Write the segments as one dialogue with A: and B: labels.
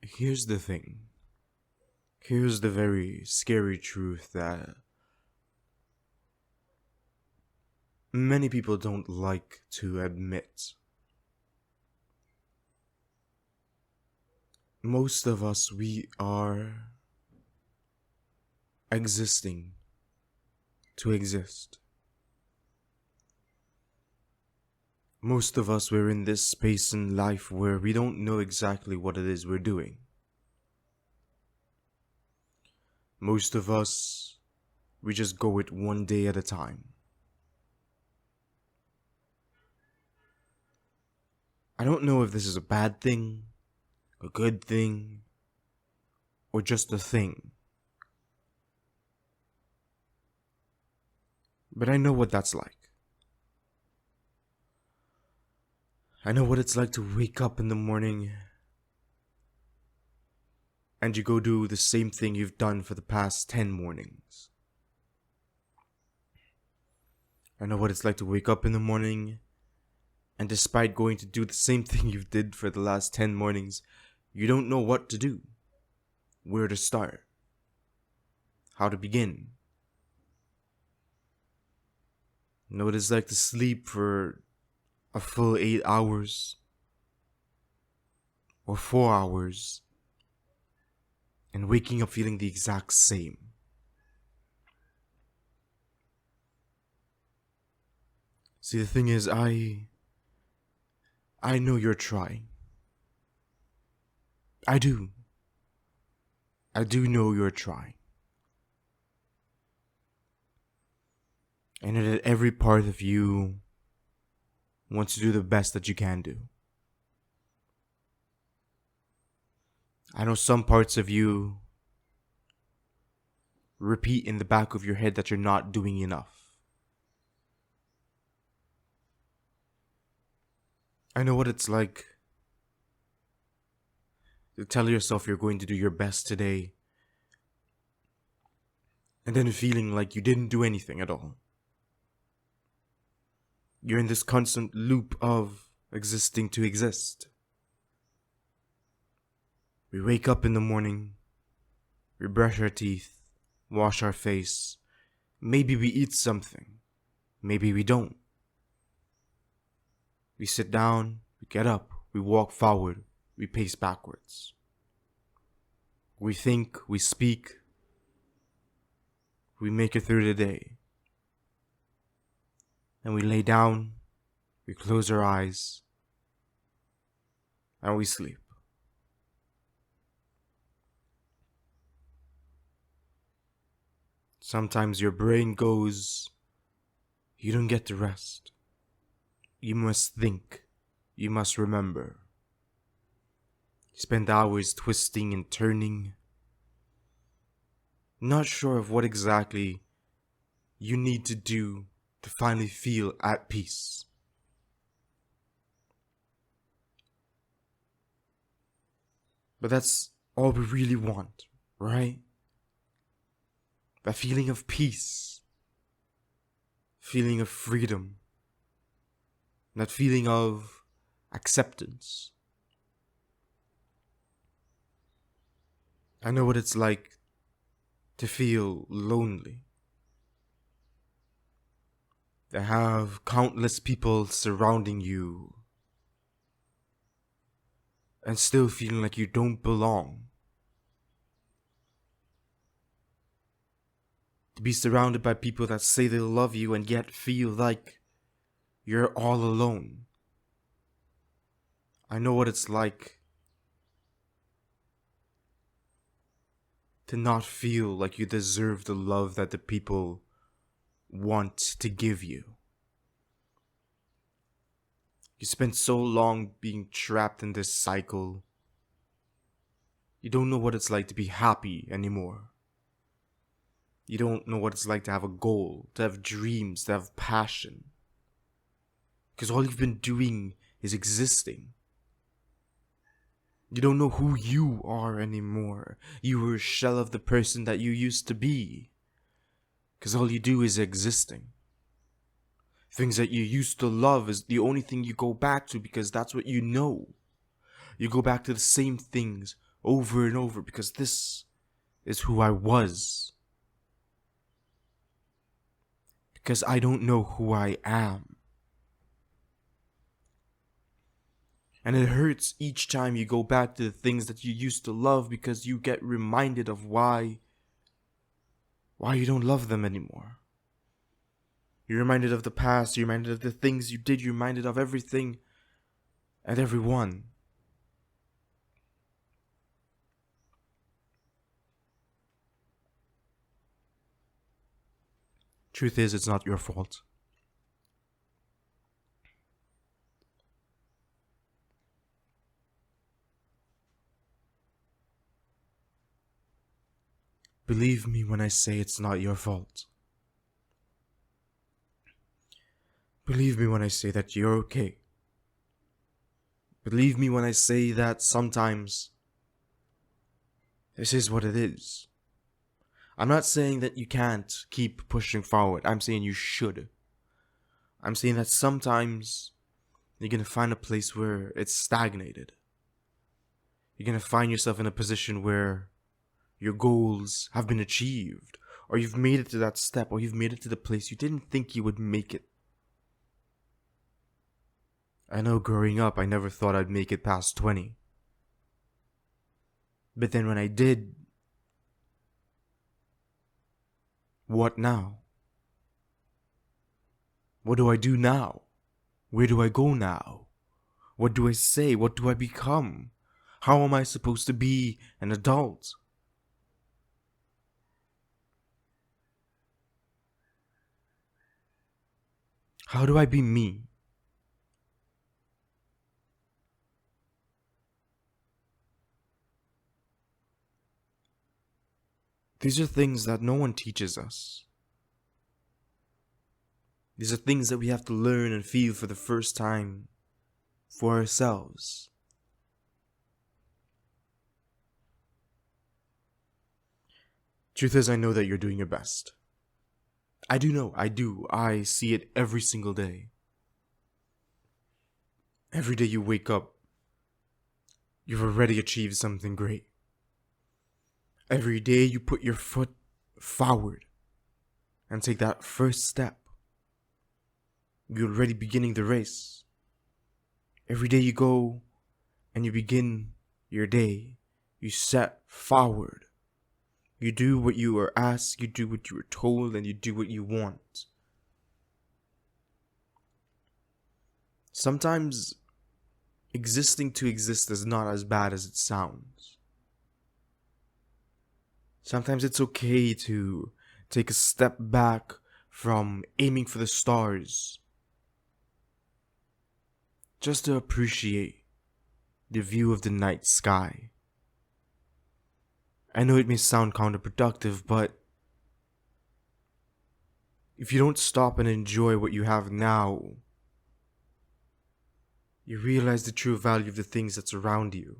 A: Here's the thing. Here's the very scary truth that many people don't like to admit. Most of us, we are existing to exist. Most of us, we're in this space in life where we don't know exactly what it is we're doing. Most of us, we just go it one day at a time. I don't know if this is a bad thing, a good thing, or just a thing. But I know what that's like. I know what it's like to wake up in the morning and you go do the same thing you've done for the past 10 mornings. I know what it's like to wake up in the morning and despite going to do the same thing you did for the last 10 mornings, you don't know what to do, where to start, how to begin. I know what it's like to sleep for a full 8 hours or 4 hours and waking up feeling the exact same. See, the thing is, I know you're trying. I do know you're trying. I know that every part of you wants to do the best that you can do. I know some parts of you repeat in the back of your head that you're not doing enough. I know what it's like to tell yourself you're going to do your best today and then feeling like you didn't do anything at all. You're in this constant loop of existing to exist. We wake up in the morning, we brush our teeth, wash our face, maybe we eat something, maybe we don't. We sit down, we get up, we walk forward, we pace backwards. We think, we speak, we make it through the day. And we lay down, we close our eyes, and we sleep. Sometimes your brain goes, you don't get to rest. You must think, you must remember. You spend hours twisting and turning, not sure of what exactly you need to do to finally feel at peace. But that's all we really want, right? That feeling of peace, feeling of freedom, that feeling of acceptance. I know what it's like to feel lonely. To have countless people surrounding you and still feeling like you don't belong. To be surrounded by people that say they love you and yet feel like you're all alone. I know what it's like to not feel like you deserve the love that the people want to give you. You spent so long being trapped in this cycle. You don't know what it's like to be happy anymore. You don't know what it's like to have a goal, to have dreams, to have passion. Because all you've been doing is existing. You don't know who you are anymore. You were a shell of the person that you used to be. Because all you do is existing. Things that you used to love is the only thing you go back to because that's what you know. You go back to the same things over and over because this is who I was. Because I don't know who I am. And it hurts each time you go back to the things that you used to love because you get reminded of why you don't love them anymore. You're reminded of the past, you're reminded of the things you did, you're reminded of everything and everyone. Truth is, it's not your fault. Believe me when I say it's not your fault. Believe me when I say that you're okay. Believe me when I say that sometimes this is what it is. I'm not saying that you can't keep pushing forward. I'm saying you should. I'm saying that sometimes you're gonna find a place where it's stagnated. You're gonna find yourself in a position where your goals have been achieved, or you've made it to that step, or you've made it to the place you didn't think you would make it. I know growing up, I never thought I'd make it past 20. But then when I did, what now? What do I do now? Where do I go now? What do I say? What do I become? How am I supposed to be an adult? How do I be me? These are things that no one teaches us. These are things that we have to learn and feel for the first time for ourselves. Truth is, I know that you're doing your best. I do know, I do. I see it every single day. Every day you wake up, you've already achieved something great. Every day you put your foot forward and take that first step, you're already beginning the race. Every day you go and you begin your day, you set forward. You do what you are asked, you do what you are told, and you do what you want. Sometimes existing to exist is not as bad as it sounds. Sometimes it's okay to take a step back from aiming for the stars, just to appreciate the view of the night sky. I know it may sound counterproductive, but if you don't stop and enjoy what you have now, you realize the true value of the things that's around you.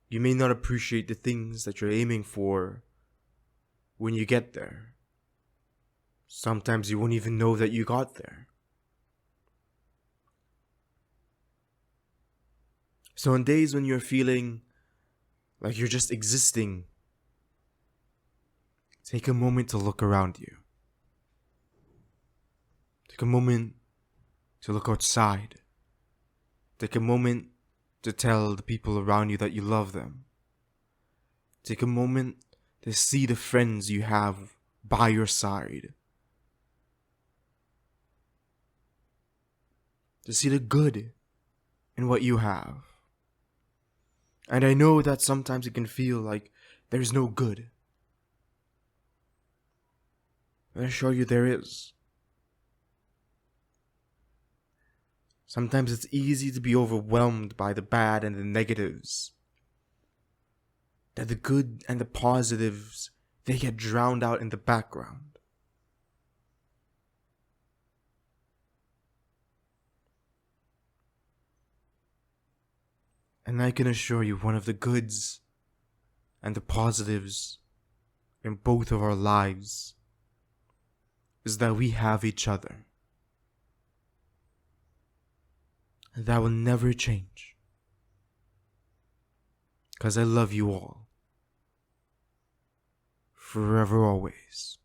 A: You may not appreciate the things that you're aiming for when you get there. Sometimes you won't even know that you got there. So on days when you're feeling like you're just existing, take a moment to look around you. Take a moment to look outside. Take a moment to tell the people around you that you love them. Take a moment to see the friends you have by your side. To see the good in what you have. And I know that sometimes it can feel like there's no good. But I assure you there is. Sometimes it's easy to be overwhelmed by the bad and the negatives. That the good and the positives, they get drowned out in the background. And I can assure you one of the goods and the positives in both of our lives is that we have each other. And that will never change. 'Cause I love you all. Forever always.